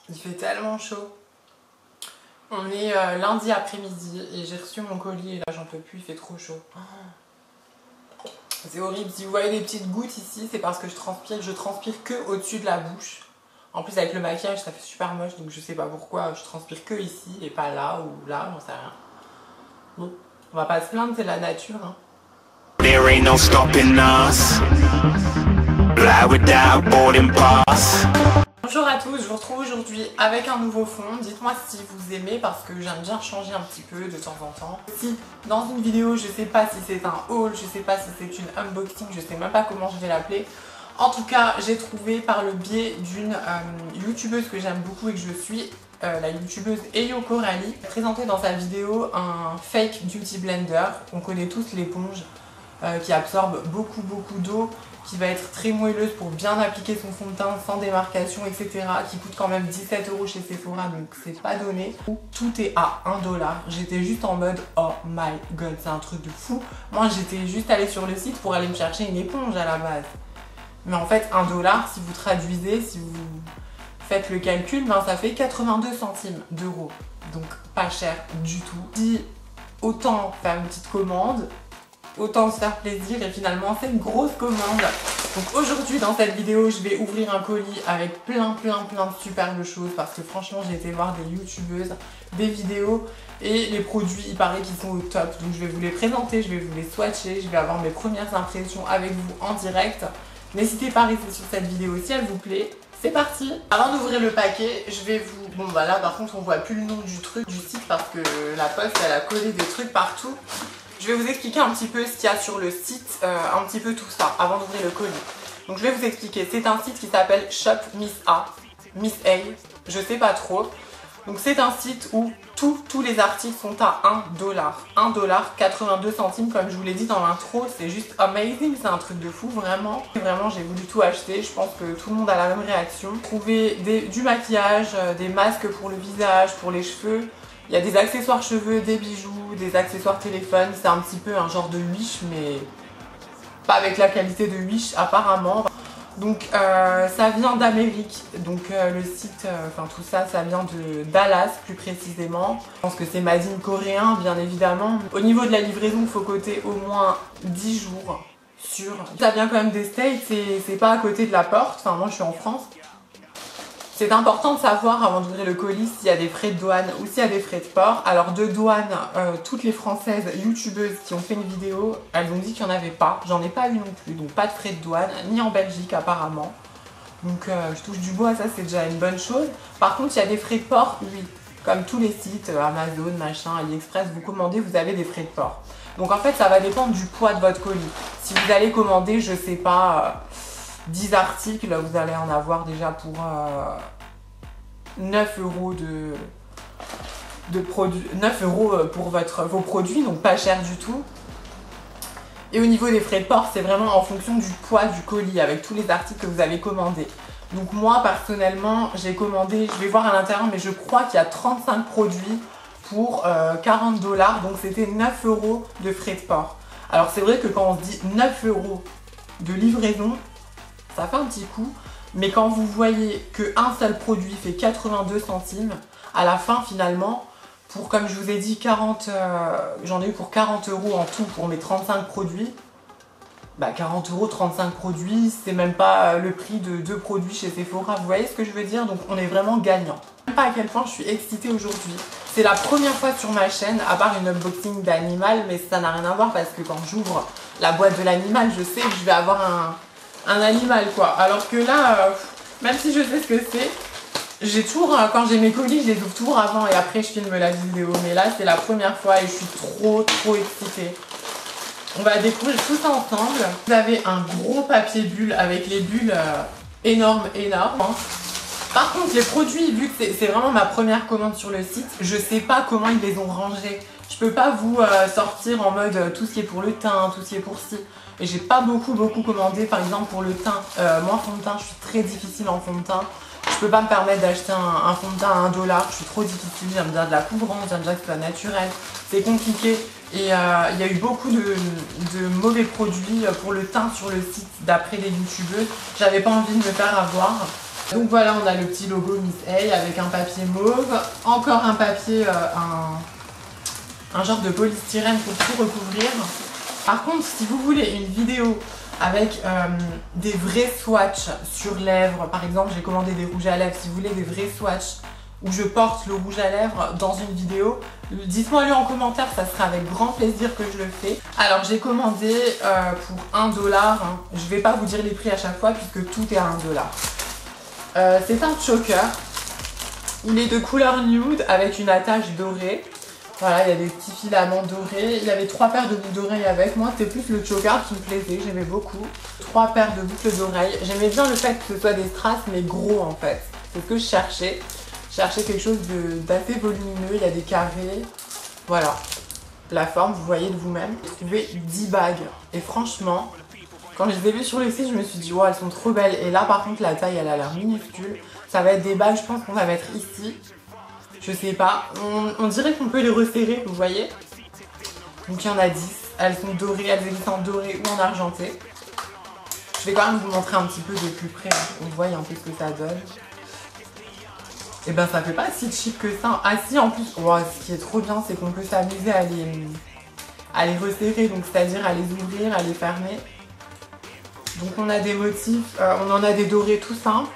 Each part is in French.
Il fait tellement chaud. On est lundi après-midi et j'ai reçu mon colis et là j'en peux plus, il fait trop chaud. Oh. C'est horrible. Si vous voyez des petites gouttes ici, c'est parce que je transpire que au-dessus de la bouche. En plus avec le maquillage ça fait super moche, donc je sais pas pourquoi je transpire que ici et pas là ou là, j'en sais rien. Bon, on va pas se plaindre, c'est la nature. Hein. There ain't no stopping us. Fly without boarding pass. Bonjour à tous, je vous retrouve aujourd'hui avec un nouveau fond. Dites-moi si vous aimez parce que j'aime bien changer un petit peu de temps en temps. Si dans une vidéo, je sais pas si c'est un haul, je sais pas si c'est une unboxing, je sais même pas comment je vais l'appeler. En tout cas, j'ai trouvé par le biais d'une youtubeuse que j'aime beaucoup et que je suis, la youtubeuse Eyo Coralie, présentée dans sa vidéo un fake beauty blender. On connaît tous l'éponge qui absorbe beaucoup d'eau, qui va être très moelleuse pour bien appliquer son fond de teint sans démarcation, etc. Qui coûte quand même 17 € chez Sephora, donc c'est pas donné. Tout est à 1 $. J'étais juste en mode oh my god, c'est un truc de fou. Moi j'étais juste allée sur le site pour aller me chercher une éponge à la base. Mais en fait 1 $, si vous traduisez, si vous faites le calcul, ben, ça fait 82 centimes d'euros. Donc pas cher du tout. Si autant faire une petite commande, autant se faire plaisir et finalement c'est une grosse commande. Donc aujourd'hui dans cette vidéo je vais ouvrir un colis avec plein de superbes choses parce que franchement j'ai été voir des youtubeuses, des vidéos et les produits il paraît qu'ils sont au top. Donc je vais vous les présenter, je vais vous les swatcher, je vais avoir mes premières impressions avec vous en direct. N'hésitez pas à rester sur cette vidéo si elle vous plaît. C'est parti. Avant d'ouvrir le paquet, je vais vous... Bon bah là par contre on voit plus le nom du truc, du site parce que la poste elle a collé des trucs partout. Je vais vous expliquer un petit peu ce qu'il y a sur le site, un petit peu tout ça, avant d'ouvrir le colis. Donc je vais vous expliquer, c'est un site qui s'appelle Shop Miss A, je sais pas trop. Donc c'est un site où tous les articles sont à 1 $. 1 $, 82 centimes comme je vous l'ai dit dans l'intro, c'est juste amazing, c'est un truc de fou, vraiment. Vraiment j'ai voulu tout acheter, je pense que tout le monde a la même réaction. Trouver du maquillage, des masques pour le visage, pour les cheveux. Il y a des accessoires cheveux, des bijoux, des accessoires téléphone. C'est un petit peu un genre de Wish, mais pas avec la qualité de Wish apparemment. Donc ça vient d'Amérique. Donc le site, enfin tout ça, ça vient de Dallas plus précisément. Je pense que c'est made in coréen bien évidemment. Au niveau de la livraison, il faut compter au moins 10 jours sur. Ça vient quand même des States, c'est pas à côté de la porte. Enfin moi je suis en France. C'est important de savoir avant d'ouvrir le colis s'il y a des frais de douane ou s'il y a des frais de port. Alors de douane, toutes les françaises youtubeuses qui ont fait une vidéo, elles ont dit qu'il n'y en avait pas. J'en ai pas eu non plus, donc pas de frais de douane, ni en Belgique apparemment. Donc je touche du bois, ça c'est déjà une bonne chose. Par contre il y a des frais de port, oui. Comme tous les sites, Amazon, machin, AliExpress, vous commandez, vous avez des frais de port. Donc en fait ça va dépendre du poids de votre colis. Si vous allez commander, je sais pas... 10 articles, vous allez en avoir déjà pour 9 € de produits, 9 € pour vos produits, donc pas cher du tout. Et au niveau des frais de port, c'est vraiment en fonction du poids du colis avec tous les articles que vous avez commandés. Donc moi personnellement, j'ai commandé, je vais voir à l'intérieur, mais je crois qu'il y a 35 produits pour 40 $, donc c'était 9 € de frais de port. Alors c'est vrai que quand on se dit 9 € de livraison, ça fait un petit coup, mais quand vous voyez qu'un seul produit fait 82 centimes, à la fin finalement, pour comme je vous ai dit, j'en ai eu pour 40 € en tout pour mes 35 produits. Bah 40 €, 35 produits, c'est même pas le prix de 2 produits chez Sephora, vous voyez ce que je veux dire? Donc on est vraiment gagnant. Je ne sais pas à quel point je suis excitée aujourd'hui. C'est la première fois sur ma chaîne, à part une unboxing d'animal, mais ça n'a rien à voir parce que quand j'ouvre la boîte de l'animal, je sais que je vais avoir un animal quoi, alors que là, même si je sais ce que c'est, j'ai toujours, quand j'ai mes colis, je les ouvre toujours avant et après je filme la vidéo, mais là c'est la première fois et je suis trop excitée. On va découvrir tout ça ensemble. Vous avez un gros papier bulle avec les bulles énormes. Par contre les produits, vu que c'est vraiment ma première commande sur le site, je sais pas comment ils les ont rangés. Je peux pas vous sortir en mode tout ce qui est pour le teint, tout ce qui est pour ci. Et j'ai pas beaucoup commandé par exemple pour le teint. Moi fond de teint, je suis très difficile en fond de teint. Je peux pas me permettre d'acheter un fond de teint à 1 $, je suis trop difficile, j'aime bien de la couvrance, j'aime bien que ce soit naturel. C'est compliqué et il y a eu beaucoup de mauvais produits pour le teint sur le site d'après les youtubeuses. J'avais pas envie de me faire avoir. Donc voilà, on a le petit logo Miss A avec un papier mauve, encore un papier, un genre de polystyrène pour tout recouvrir. Par contre, si vous voulez une vidéo avec des vrais swatchs sur lèvres, par exemple j'ai commandé des rouges à lèvres, si vous voulez des vrais swatchs où je porte le rouge à lèvres dans une vidéo, dites-moi le en commentaire, ça sera avec grand plaisir que je le fais. Alors j'ai commandé pour 1 $, hein. Je vais pas vous dire les prix à chaque fois puisque tout est à 1 $. C'est un choker, il est de couleur nude avec une attache dorée. Voilà, il y a des petits filaments dorés. Il y avait 3 paires de boucles d'oreilles avec moi. C'était plus le choker qui me plaisait, j'aimais beaucoup. 3 paires de boucles d'oreilles. J'aimais bien le fait que ce soit des strass mais gros en fait. C'est ce que je cherchais. Je cherchais quelque chose d'assez volumineux. Il y a des carrés. Voilà. La forme, vous voyez de vous-même. J'ai trouvé 10 bagues. Et franchement, quand je les ai vues sur le site, je me suis dit, wow, elles sont trop belles. Et là, par contre, la taille, elle a l'air minuscule. Ça va être des bagues, je pense qu'on va mettre ici. Je sais pas, on dirait qu'on peut les resserrer, vous voyez. Donc il y en a 10, elles sont dorées, elles existent en doré ou en argenté. Je vais quand même vous montrer un petit peu de plus près, hein, pour que vous voyez un peu ce que ça donne. Et ben ça fait pas si cheap que ça. Ah si, en plus, wow, ce qui est trop bien, c'est qu'on peut s'amuser à les resserrer, donc c'est-à-dire à les ouvrir, à les fermer. Donc on a des motifs, on en a des dorés tout simples.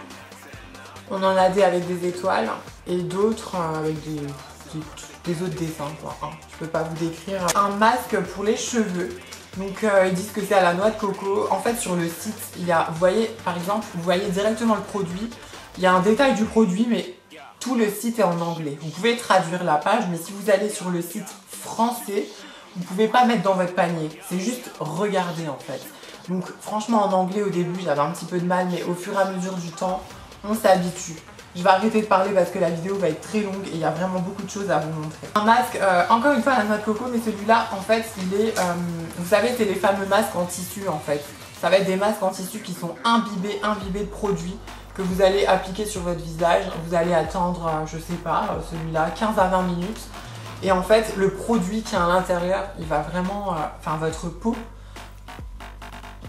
On en a des avec des étoiles et d'autres avec des autres dessins. Quoi. Je peux pas vous décrire. Un masque pour les cheveux. Donc ils disent que c'est à la noix de coco. En fait sur le site, il y a, vous voyez par exemple, vous voyez directement le produit. Il y a un détail du produit mais tout le site est en anglais. Vous pouvez traduire la page mais si vous allez sur le site français, vous pouvez pas mettre dans votre panier. C'est juste regarder en fait. Donc franchement en anglais au début j'avais un petit peu de mal mais au fur et à mesure du temps, on s'habitue. Je vais arrêter de parler parce que la vidéo va être très longue et il y a vraiment beaucoup de choses à vous montrer. Un masque, encore une fois à la noix de coco, mais celui-là en fait il est, vous savez c'est les fameux masques en tissu en fait. Ça va être des masques en tissu qui sont imbibés de produits que vous allez appliquer sur votre visage. Vous allez attendre, je sais pas, celui-là 15 à 20 minutes. Et en fait le produit qui est à l'intérieur, il va vraiment, enfin votre peau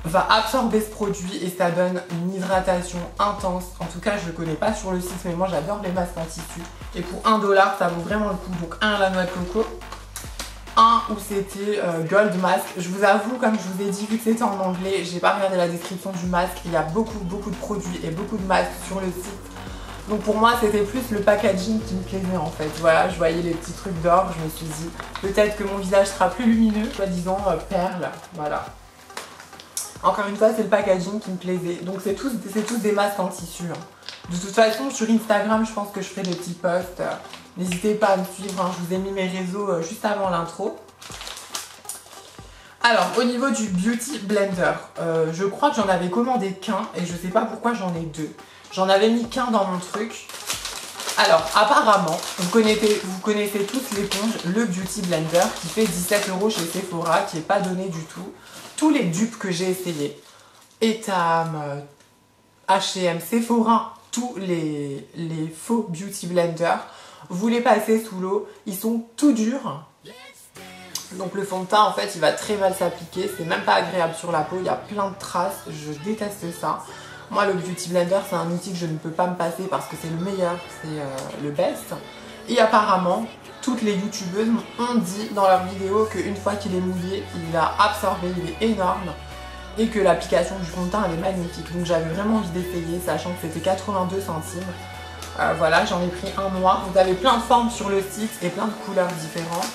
va absorber ce produit et ça donne une hydratation intense. En tout cas, je le connais pas sur le site, mais moi j'adore les masques en tissu. Et pour 1 $, ça vaut vraiment le coup. Donc un à la noix de coco, un où c'était Gold Mask. Je vous avoue, comme je vous ai dit, vu que c'était en anglais, j'ai pas regardé la description du masque. Il y a beaucoup de produits et beaucoup de masques sur le site. Donc pour moi, c'était plus le packaging qui me plaisait en fait. Voilà, je voyais les petits trucs d'or, je me suis dit peut-être que mon visage sera plus lumineux, soi-disant perle, voilà. Encore une fois, c'est le packaging qui me plaisait. Donc c'est tous des masques en tissu. Hein. De toute façon, sur Instagram, je pense que je ferai des petits posts. N'hésitez pas à me suivre. Hein. Je vous ai mis mes réseaux juste avant l'intro. Alors, au niveau du Beauty Blender, je crois que j'en avais commandé qu'un et je sais pas pourquoi j'en ai 2. J'en avais mis qu'un dans mon truc. Alors, apparemment, vous connaissez tous l'éponge, le Beauty Blender, qui fait 17 € chez Sephora, qui n'est pas donné du tout. Tous les dupes que j'ai essayés, Etam, H&M, Sephora, tous les faux Beauty Blender, vous les passez sous l'eau, ils sont tout durs. Donc le fond de teint, en fait, il va très mal s'appliquer, c'est même pas agréable sur la peau, il y a plein de traces, je déteste ça. Moi, le Beauty Blender, c'est un outil que je ne peux pas me passer parce que c'est le meilleur, c'est le best. Et apparemment, toutes les youtubeuses ont dit dans leurs vidéos qu'une fois qu'il est mouillé, il a absorbé, il est énorme et que l'application du fond de teint elle est magnifique. Donc j'avais vraiment envie d'essayer, sachant que c'était 82 centimes. Voilà, j'en ai pris un noir. Vous avez plein de formes sur le site et plein de couleurs différentes.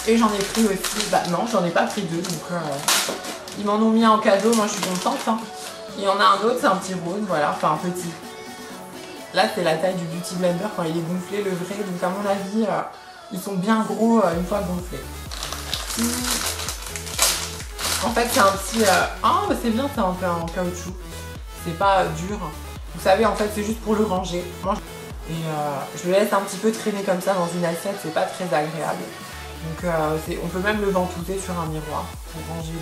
Et j'en ai pris aussi, bah non, j'en ai pas pris 2, donc ils m'en ont mis un en cadeau, moi je suis contente. Hein. Il y en a un autre, c'est un petit rose, voilà, enfin un petit. Là, c'est la taille du Beauty Blender quand il est gonflé, le vrai. Donc, à mon avis, ils sont bien gros une fois gonflés. En fait, c'est un petit... Ah, bah, c'est bien, c'est un peu en caoutchouc. C'est pas dur. Vous savez, en fait, c'est juste pour le ranger. Moi, je le laisse un petit peu traîner comme ça dans une assiette. C'est pas très agréable. Donc, on peut même le ventouser sur un miroir pour ranger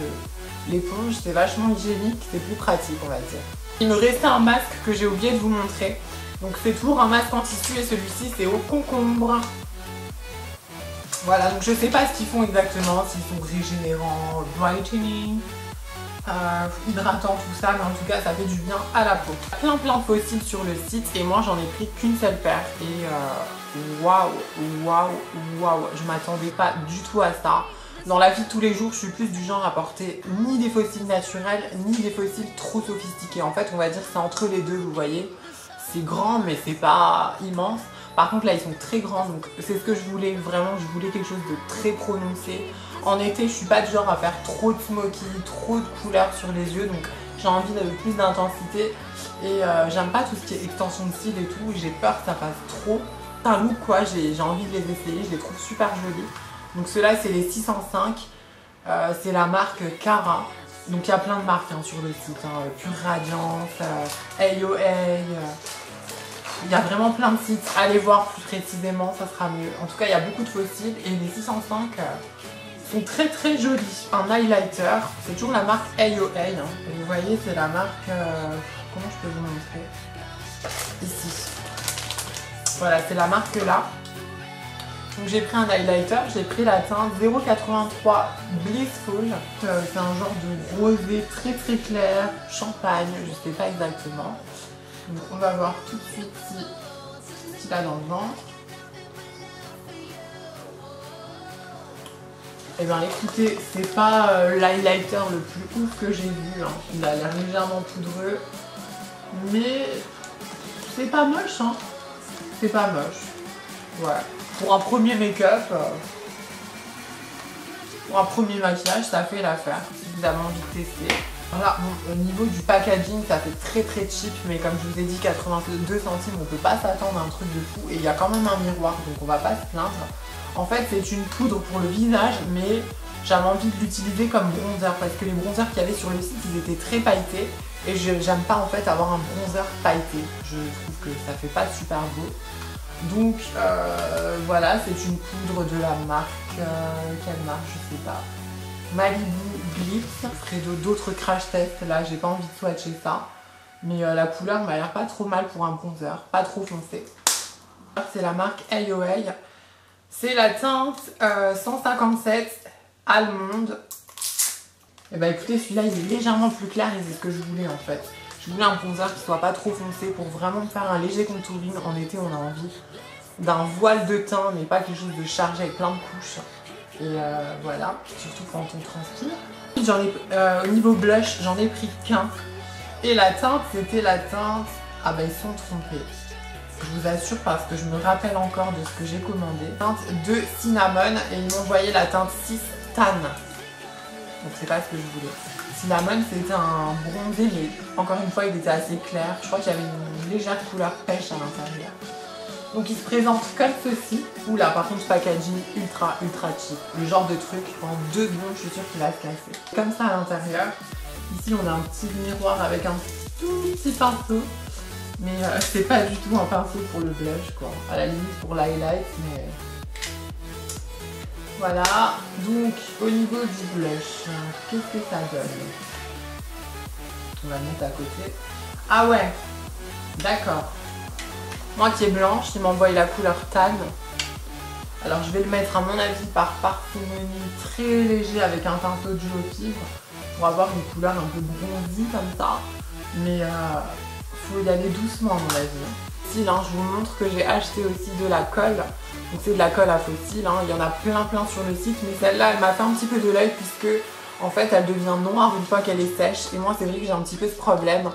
l'éponge. C'est vachement hygiénique. C'est plus pratique, on va dire. Il me restait un masque que j'ai oublié de vous montrer. Donc c'est toujours un masque en tissu et celui-ci c'est au concombre. Voilà, donc je sais pas ce qu'ils font exactement, s'ils sont régénérants, brightening. hydratant, tout ça, mais en tout cas ça fait du bien à la peau. Plein de fossiles sur le site et moi j'en ai pris qu'une seule paire et waouh, je m'attendais pas du tout à ça. Dans la vie de tous les jours, je suis plus du genre à porter ni des fossiles naturels, ni des fossiles trop sophistiqués. En fait, on va dire que c'est entre les deux, vous voyez. C'est grand, mais c'est pas immense. Par contre, là, ils sont très grands, donc c'est ce que je voulais vraiment. Je voulais quelque chose de très prononcé. En été, je suis pas du genre à faire trop de smoky, trop de couleurs sur les yeux, donc j'ai envie de plus d'intensité. Et j'aime pas tout ce qui est extension de cils et tout. J'ai peur que ça fasse trop. C'est un look, quoi. J'ai envie de les essayer. Je les trouve super jolis. Donc ceux-là, c'est les 605, c'est la marque Cara. Donc il y a plein de marques hein, sur le site, hein. Pure Radiance, AOA, il y a vraiment plein de sites. Allez voir plus précisément, ça sera mieux. En tout cas, il y a beaucoup de fossiles et les 605 sont très jolis. Un highlighter, c'est toujours la marque AOA. Hein. Et vous voyez, c'est la marque, comment je peux vous montrer? Ici. Voilà, c'est la marque là. Donc j'ai pris un highlighter, j'ai pris la teinte 083 Blissful. C'est un genre de rosé très clair, champagne, je sais pas exactement. Donc on va voir tout de suite ce qu'il a dans le ventre. Et bien écoutez, c'est pas l'highlighter le plus ouf que j'ai vu. Hein. Il a l'air légèrement poudreux. Mais c'est pas moche, hein. C'est pas moche. Ouais. Pour un premier make-up, pour un premier maquillage, ça fait l'affaire. Si vous avez envie de tester. Voilà, bon, au niveau du packaging, ça fait très cheap, mais comme je vous ai dit, 82 centimes, on peut pas s'attendre à un truc de fou. Et il y a quand même un miroir, donc on va pas se plaindre. En fait, c'est une poudre pour le visage, mais j'avais envie de l'utiliser comme bronzer, parce que les bronzers qu'il y avait sur le site, ils étaient très pailletés. Et j'aime pas en fait avoir un bronzer pailleté. Je trouve que ça fait pas super beau. Donc voilà, c'est une poudre de la marque, quelle marque, je sais pas, Malibu Gliss. Je ferai d'autres crash tests, là j'ai pas envie de swatcher ça. Mais la couleur m'a l'air pas trop mal pour un bronzer, pas trop foncé. C'est la marque AOA, c'est la teinte 157 Allemande. Et bah écoutez, celui-là il est légèrement plus clair et c'est ce que je voulais en fait. Je voulais un bronzer qui soit pas trop foncé pour vraiment faire un léger contouring. En été, on a envie d'un voile de teint, mais pas quelque chose de chargé avec plein de couches. Et voilà, surtout quand on transpire. Au niveau blush, j'en ai pris qu'un. Et la teinte, c'était la teinte... Ah bah ils sont trompés. Je vous assure parce que je me rappelle encore de ce que j'ai commandé. Teinte de cinnamon et ils m'ont envoyé la teinte 6 tan. Donc c'est pas ce que je voulais. Cinnamon, c'était un bronzé, mais encore une fois, il était assez clair. Je crois qu'il y avait une légère couleur pêche à l'intérieur. Donc il se présente comme ceci. Oula, par contre, packaging ultra cheap. Le genre de truc, en 2 secondes, je suis sûre qu'il va se casser. Comme ça à l'intérieur. Ici, on a un petit miroir avec un tout petit pinceau. Mais c'est pas du tout un pinceau pour le blush, quoi. À la limite pour l'highlight, mais... Voilà, donc au niveau du blush, qu'est-ce que ça donne? On va le mettre à côté. Ah ouais, d'accord. Moi qui est blanche, il m'a envoyé la couleur tan. Alors je vais le mettre à mon avis par parcimonie, très léger avec un pinceau de duo cuivre pour avoir une couleur un peu bronzée comme ça. Mais faut y aller doucement à mon avis. Ici, là, je vous montre que j'ai acheté aussi de la colle. Donc c'est de la colle à fossiles, hein. Il y en a plein sur le site, mais celle-là elle m'a fait un petit peu de l'œil puisque en fait elle devient noire une fois qu'elle est sèche. Et moi c'est vrai que j'ai un petit peu ce problème.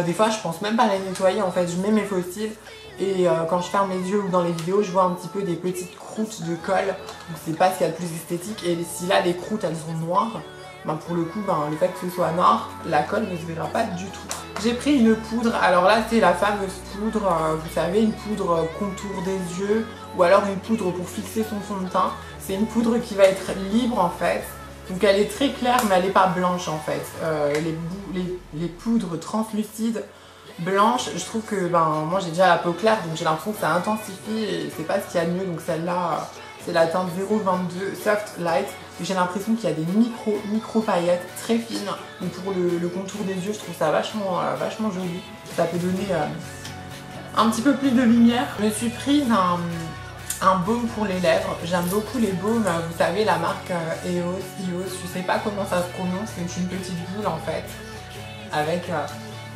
Des fois je pense même pas la nettoyer, en fait je mets mes fossiles et quand je ferme les yeux ou dans les vidéos je vois un petit peu des petites croûtes de colle. Donc c'est pas ce qu'il y a de plus esthétique. Et si là les croûtes elles sont noires, ben, pour le coup le fait que ce soit noir, la colle ne se verra pas du tout. J'ai pris une poudre, alors là c'est la fameuse poudre, vous savez, une poudre contour des yeux ou alors une poudre pour fixer son fond de teint. C'est une poudre qui va être libre en fait, donc elle est très claire mais elle n'est pas blanche en fait. Les poudres translucides blanches, je trouve que moi j'ai déjà la peau claire donc j'ai l'impression que ça intensifie et c'est pas ce qu'il y a de mieux. Donc celle-là c'est la teinte 022 Soft Light. J'ai l'impression qu'il y a des micro paillettes très fines. Donc pour le contour des yeux, je trouve ça vachement joli. Ça peut donner un petit peu plus de lumière. Je me suis prise un baume pour les lèvres. J'aime beaucoup les baumes, vous savez la marque EOS, je sais pas comment ça se prononce, c'est une petite boule en fait, avec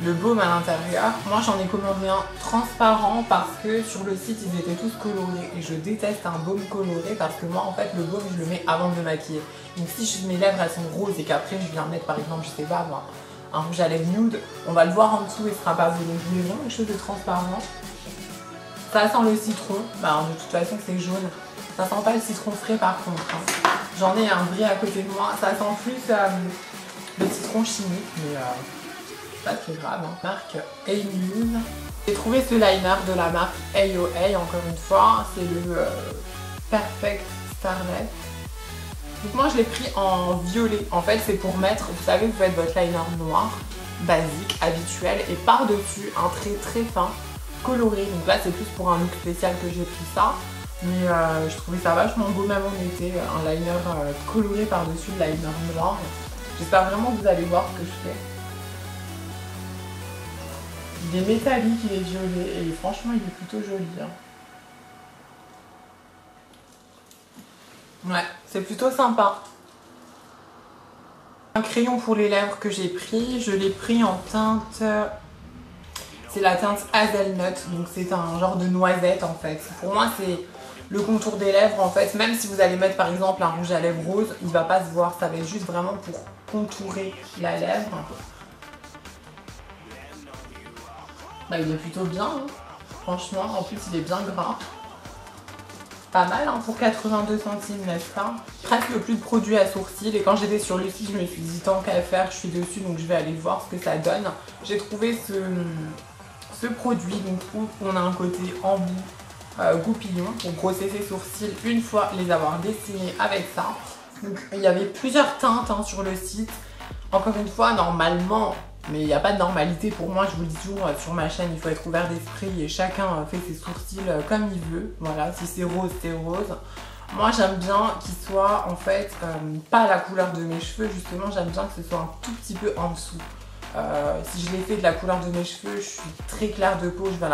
le baume à l'intérieur. Moi j'en ai commandé un transparent parce que sur le site ils étaient tous colorés et je déteste un baume coloré parce que moi en fait le baume je le mets avant de me maquiller. Donc si mes lèvres elles sont roses et qu'après je viens mettre par exemple, je sais pas moi, un rouge à lèvres nude, on va le voir en dessous et ce sera pas beau. Donc je voulais vraiment quelque chose de transparent. Ça sent le citron, bah, de toute façon c'est jaune. Ça sent pas le citron frais par contre. Hein. J'en ai un vrai à côté de moi. Ça sent plus le citron chimique, mais pas très grave. Hein. Marque A-Muse. J'ai trouvé ce liner de la marque AOA encore une fois. C'est le Perfect Starlet. Donc moi je l'ai pris en violet. En fait c'est pour mettre, vous savez vous faites votre liner noir, basique, habituel, et par-dessus un trait très fin, coloré. Donc là c'est plus pour un look spécial que j'ai pris ça. Mais je trouvais ça vachement beau même en été, un liner coloré par-dessus le liner noir. J'espère vraiment que vous allez voir ce que je fais. Il est métallique, il est violet et franchement il est plutôt joli. Hein. Ouais, c'est plutôt sympa. Un crayon pour les lèvres que j'ai pris, je l'ai pris en teinte... C'est la teinte Hazelnut, donc c'est un genre de noisette en fait. Pour moi c'est le contour des lèvres en fait, même si vous allez mettre par exemple un rouge à lèvres rose, il va pas se voir, ça va être juste vraiment pour contourer la lèvre. Bah il est plutôt bien, hein. Franchement, en plus il est bien gras. Pas mal hein, pour 82 centimes, n'est-ce pas? Presque plus de produits à sourcils et quand j'étais sur le site, je me suis dit tant qu'à faire, je suis dessus donc je vais aller voir ce que ça donne. J'ai trouvé ce produit donc où on a un côté embout goupillon pour brosser ses sourcils une fois les avoir dessinés avec ça. Donc il y avait plusieurs teintes hein, sur le site. Encore une fois, normalement, mais il n'y a pas de normalité pour moi, je vous le dis toujours sur ma chaîne, il faut être ouvert d'esprit et chacun fait ses sourcils comme il veut. Voilà, si c'est rose, c'est rose. Moi j'aime bien qu'il soit en fait pas la couleur de mes cheveux, justement j'aime bien que ce soit un tout petit peu en dessous. Si je l'ai fait de la couleur de mes cheveux, je suis très claire de peau, je vais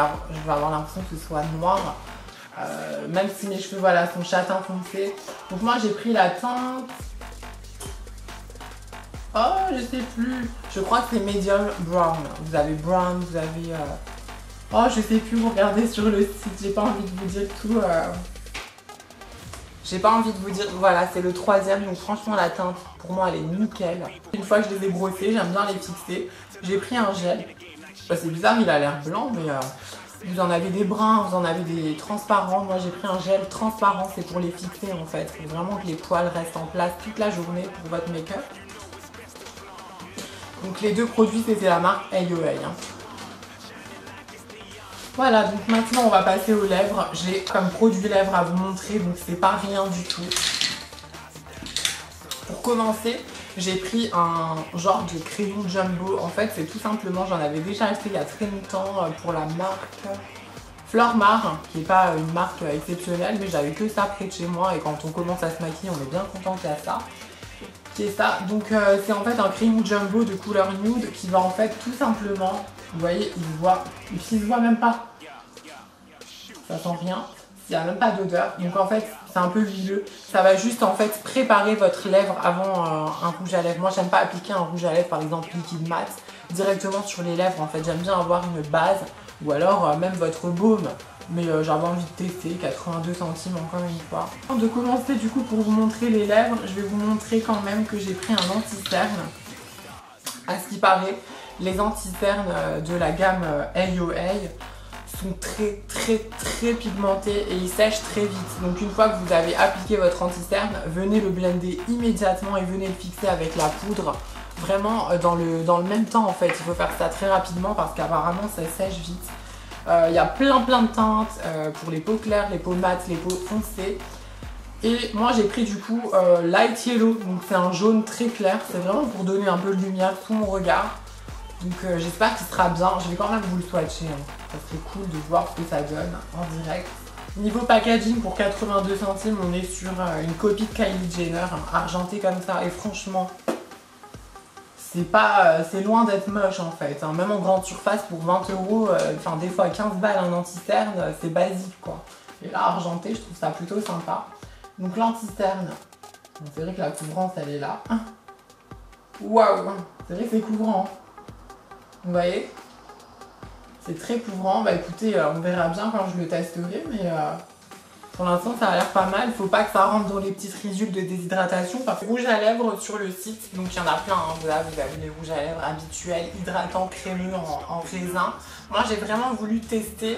avoir l'impression que ce soit noir. Même si mes cheveux voilà, sont châtain foncé. Donc moi j'ai pris la teinte... Oh je sais plus. Je crois que c'est medium brown. Vous avez brown, vous avez... Oh je sais plus, vous regardez sur le site, j'ai pas envie de vous dire tout. J'ai pas envie de vous dire, voilà c'est le troisième, donc franchement la teinte pour moi elle est nickel. Une fois que je les ai brossés, j'aime bien les fixer. J'ai pris un gel, bah, c'est bizarre il a l'air blanc mais vous en avez des bruns, vous en avez des transparents. Moi j'ai pris un gel transparent, c'est pour les fixer en fait. Faut vraiment que les poils restent en place toute la journée pour votre make-up. Donc les deux produits c'était la marque AOA. Hein. Voilà, donc maintenant on va passer aux lèvres. J'ai comme produit lèvres à vous montrer, donc c'est pas rien du tout. Pour commencer, j'ai pris un genre de crayon jumbo. En fait, c'est tout simplement, j'en avais déjà acheté il y a très longtemps pour la marque Flormar, qui n'est pas une marque exceptionnelle, mais j'avais que ça près de chez moi et quand on commence à se maquiller, on est bien content qu'il y a ça. Qui est ça. Donc c'est en fait un crayon jumbo de couleur nude qui va en fait tout simplement, vous voyez, il se voit même pas. Ça sent rien. Il n'y a même pas d'odeur. Donc en fait, c'est un peu huileux. Ça va juste en fait préparer votre lèvre avant un rouge à lèvres. Moi, j'aime pas appliquer un rouge à lèvres, par exemple liquide mat, directement sur les lèvres. En fait, j'aime bien avoir une base ou alors même votre baume. Mais j'avais envie de tester, 82 centimes encore une fois. Avant de commencer du coup pour vous montrer les lèvres, je vais vous montrer quand même que j'ai pris un anti-cerne. À ce qui paraît, les anti-cernes de la gamme AOA sont très pigmentés et ils sèchent très vite. Donc une fois que vous avez appliqué votre anti-cerne, venez le blender immédiatement et venez le fixer avec la poudre. Vraiment dans le même temps en fait, il faut faire ça très rapidement parce qu'apparemment ça sèche vite. Il y a plein de teintes pour les peaux claires, les peaux mates, les peaux foncées. Et moi j'ai pris du coup light yellow, donc c'est un jaune très clair, c'est vraiment pour donner un peu de lumière sous mon regard. Donc j'espère qu'il sera bien, je vais quand même vous le swatcher, hein. Ça serait cool de voir ce que ça donne en direct. Niveau packaging pour 82 centimes, on est sur une copie de Kylie Jenner, hein, argentée comme ça, et franchement, c'est loin d'être moche en fait, hein. Même en grande surface pour 20 €, enfin des fois 15 balles un anti-cerne, c'est basique quoi. Et là, argenté, je trouve ça plutôt sympa. Donc l'anti-cerne, bon, c'est vrai que la couvrance, elle est là. Waouh, c'est vrai que c'est couvrant. Vous voyez? C'est très couvrant. Bah écoutez, on verra bien quand je le testerai, mais pour l'instant ça a l'air pas mal. Faut pas que ça rentre dans les petites ridules de déshydratation. Parce que rouge à lèvres sur le site, donc il y en a plein. Hein. Là vous avez les rouges à lèvres habituels, hydratants, crémeux en raisin. Moi j'ai vraiment voulu tester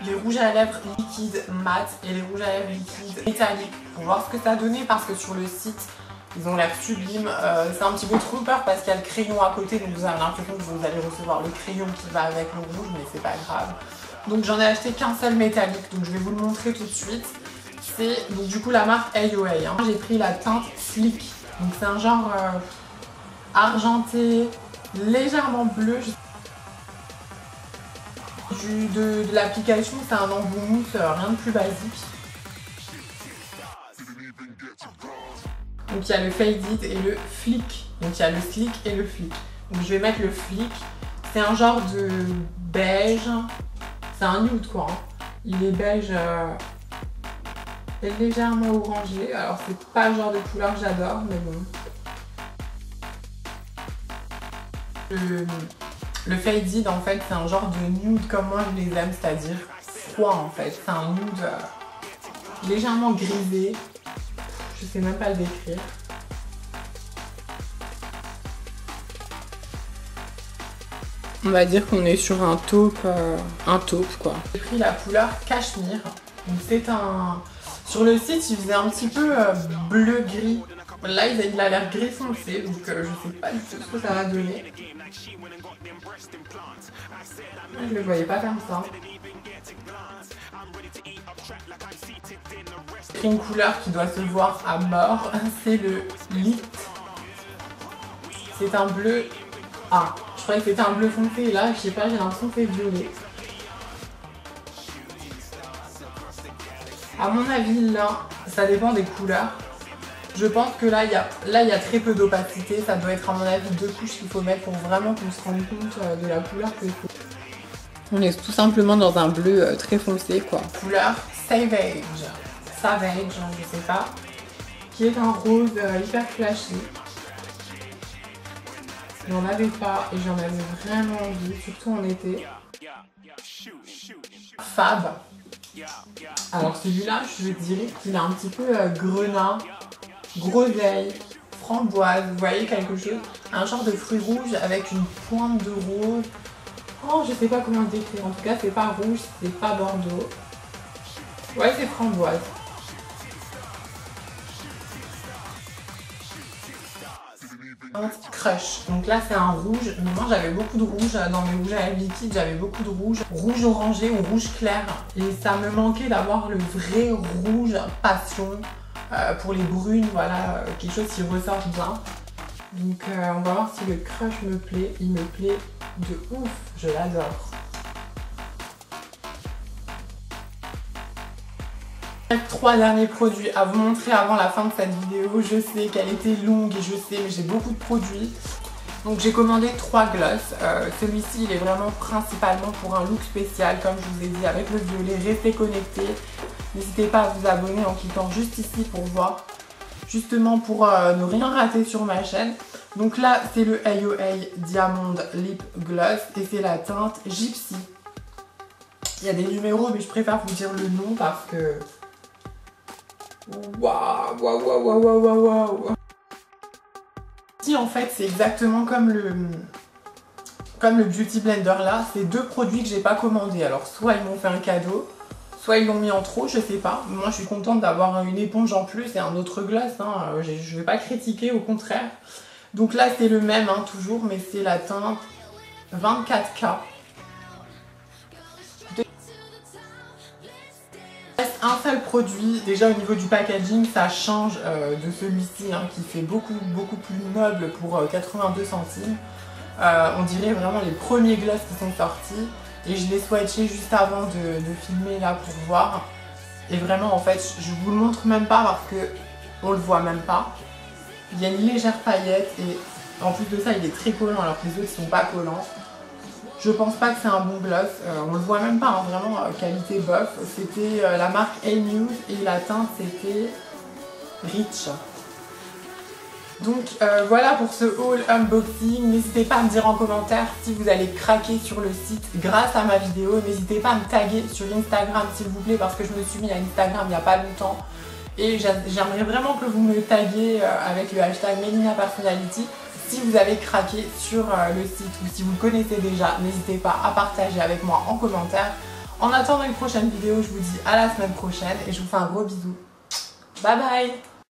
les rouges à lèvres liquides mat et les rouges à lèvres liquides métalliques pour voir ce que ça donnait, parce que sur le site ils ont l'air sublimes. C'est un petit peu trooper parce qu'il y a le crayon à côté, donc vous avez l'impression que vous allez recevoir le crayon qui va avec le rouge, mais c'est pas grave. Donc j'en ai acheté qu'un seul métallique, donc je vais vous le montrer tout de suite. C'est donc du coup la marque AOA. Hein. J'ai pris la teinte Slick, donc c'est un genre argenté, légèrement bleu. De l'application, c'est un embout mousse, rien de plus basique. Donc il y a le Faded et le Flick. Donc il y a le Slick et le Flick. Donc je vais mettre le Flick. C'est un genre de beige. C'est un nude quoi. Hein. Il est beige et légèrement orangé. Alors c'est pas le genre de couleur que j'adore, mais bon. Le Faded en fait c'est un genre de nude comme moi je les aime, c'est-à-dire froid en fait. C'est un nude légèrement grisé. Je sais même pas le décrire. On va dire qu'on est sur un taupe quoi. J'ai pris la couleur Cachemire. Donc c'est un... Sur le site, il faisait un petit peu bleu-gris. Là, il a l'air gris foncé, donc je sais pas du tout ce que ça va donner. Je le voyais pas comme ça. C'est une couleur qui doit se voir à mort, c'est le Lit. C'est un bleu... Ah, je croyais que c'était un bleu foncé, et là, je sais pas, j'ai l'impression que c'est violet. À mon avis, là, ça dépend des couleurs. Je pense que là, il y a très peu d'opacité. Ça doit être, à mon avis, 2 couches qu'il faut mettre pour vraiment qu'on se rende compte de la couleur que c'est. On est tout simplement dans un bleu très foncé, quoi. Couleur Savage. Savage, je sais pas. Qui est un rose hyper flashy. J'en avais pas et j'en avais vraiment envie, surtout en été. Fab. Alors celui-là, je dirais qu'il a un petit peu grenat, groseille, framboise, vous voyez quelque chose. Un genre de fruit rouge avec une pointe de rose. Oh, je sais pas comment le décrire. En tout cas, c'est pas rouge, c'est pas bordeaux. Ouais, c'est framboise. Crush. Donc là c'est un rouge. Mais moi j'avais beaucoup de rouge dans mes rouges à lèvres liquides. J'avais beaucoup de rouge orangé ou rouge clair. Et ça me manquait d'avoir le vrai rouge passion pour les brunes. Voilà, quelque chose qui ressort bien. Donc on va voir si le crush me plaît. Il me plaît de ouf. Je l'adore. Trois derniers produits à vous montrer avant la fin de cette vidéo. Je sais qu'elle était longue et je sais, mais j'ai beaucoup de produits. Donc j'ai commandé 3 glosses. Celui-ci il est vraiment principalement pour un look spécial, comme je vous ai dit, avec le violet. Restez connectés. N'hésitez pas à vous abonner en cliquant juste ici pour voir, justement pour ne rien rater sur ma chaîne. Donc là c'est le AOA Diamond Lip Gloss et c'est la teinte Gypsy. Il y a des numéros mais je préfère vous dire le nom parce que... Waouh, waouh, waouh, waouh, waouh, waouh. Si en fait c'est exactement comme le Beauty Blender là, c'est 2 produits que j'ai pas commandés. Alors soit ils m'ont fait un cadeau, soit ils l'ont mis en trop, je sais pas. Moi je suis contente d'avoir une éponge en plus et un autre gloss, hein. Je vais pas critiquer, au contraire. Donc là c'est le même hein, toujours, mais c'est la teinte 24K. Un seul produit, déjà au niveau du packaging ça change de celui-ci hein, qui fait beaucoup plus noble pour 82 centimes. On dirait vraiment les premiers gloss qui sont sortis et je l'ai swatché juste avant de filmer là pour voir. Et vraiment en fait je vous le montre même pas parce que on le voit même pas. Il y a une légère paillette et en plus de ça il est très collant alors que les autres sont pas collants. Je pense pas que c'est un bon gloss, on le voit même pas, hein, vraiment qualité bof. C'était la marque A-News et la teinte c'était Rich. Donc voilà pour ce haul unboxing. N'hésitez pas à me dire en commentaire si vous allez craquer sur le site grâce à ma vidéo. N'hésitez pas à me taguer sur Instagram s'il vous plaît, parce que je me suis mis à Instagram il n'y a pas longtemps. Et j'aimerais vraiment que vous me taguiez avec le hashtag MelinaPersonality si vous avez craqué sur le site ou si vous le connaissez déjà. N'hésitez pas à partager avec moi en commentaire. En attendant une prochaine vidéo, je vous dis à la semaine prochaine et je vous fais un gros bisou. Bye bye!